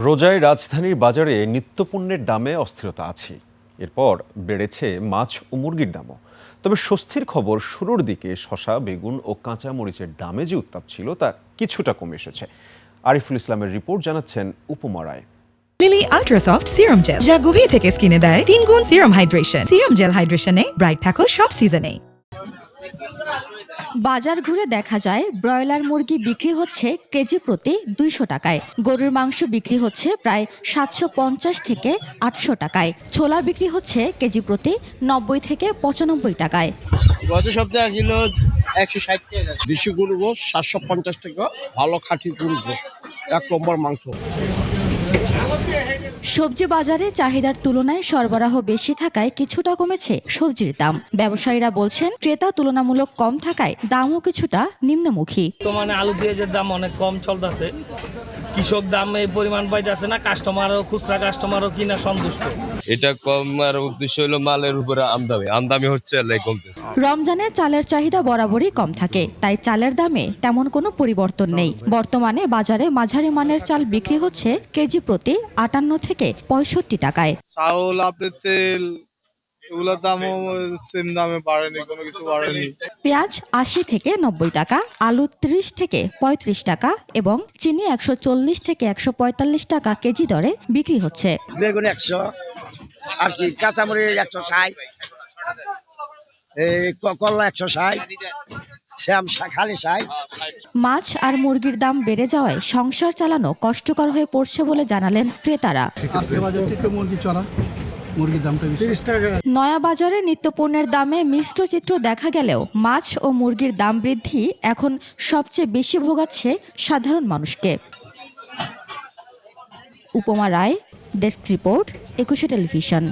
রোজায় রাজধানীর বাজারে নিত্যপণ্যের দামে অস্থিরতা আছে। এরপর বেড়েছে মাছ ও মুরগির দামও। তবে স্বস্তির খবর, শুরুর দিকে শসা, বেগুন ও কাঁচা মরিচের দামে যে উত্তাপ ছিল তা কিছুটা কমে এসেছে। আরিফুল ইসলামের রিপোর্ট, জানাচ্ছেন Upama Roy. Lily ultrasoft serum gel, যা গভীর থেকে স্কিনে দেয় 3 গুণ সিরাম হাইড্রেশন। সিরাম জেল হাইড্রেশনে ব্রাইট থাকো সব সিজনে। বাজার ঘুরে দেখা যায় ব্রয়লার মুরগি বিক্রি হচ্ছে কেজি প্রতি 200 টাকায়, গরুর মাংস বিক্রি হচ্ছে প্রায় 750 থেকে 800 টাকায়, ছোলা বিক্রি হচ্ছে কেজি প্রতি 90 থেকে 95 টাকায়। গত সপ্তাহে ছিল 160 টাকা। দেশি গরু গোশ 750 টাকা, ভালো খাঁটি গরু গোশ, 1 নম্বর মাংস। সবজি বাজারে চাহিদার তুলনায় সরবরাহ বেশি থাকায় কিছুটা কমেছে সবজির দাম। ব্যবসায়ীরা বলছেন ক্রেতা তুলনামূলক কম থাকায় দামও কিছুটা নিম্নমুখী। বর্তমানে আলু পেঁয়াজের দাম অনেক কম চলতেছে, কৃষক দাম এই পরিমাণ পাইতেছে না, কাস্টমারও খুচরা কাস্টমারও কিনা সন্তুষ্ট। এটা কম আর উদ্দেশ্য হলো মালের উপরে আমদানি হচ্ছে কমতেছে। রমজানে চালের চাহিদা বরাবরই কম থাকে, তাই চালের দামে তেমন কোনো পরিবর্তন নেই। বর্তমানে বাজারে মাঝারি মানের চাল বিক্রি হচ্ছে কেজি প্রতি 58 থেকে 65 টাকায়। চাউল, আপনার তেল, এগুলোর দামও সেম দামে বাড়েনি, কোনো কিছু বাড়েনি। পেঁয়াজ 80 থেকে 90 টাকা, আলু 30 থেকে 35 টাকা এবং চিনি 140 থেকে 145 টাকা কেজি দরে বিক্রি হচ্ছে। বেগুন 100, আর কি কাঁচামরিচ 160, এই করলা 160, শ্যাম খালি 60। মাছ আর মুরগির দাম বেড়ে যাওয়ায় সংসার চালানো কষ্টকর হয়ে পড়ছে বলে জানালেন ক্রেতারা। নয়া বাজারে নিত্যপণ্যের দামে মিশ্র চিত্র দেখা গেলেও মাছ ও মুরগির দাম বৃদ্ধি এখন সবচেয়ে বেশি ভোগাচ্ছে সাধারণ মানুষকে। উপমা রায়, ডেস্ক রিপোর্ট, 21 টেলিভিশন।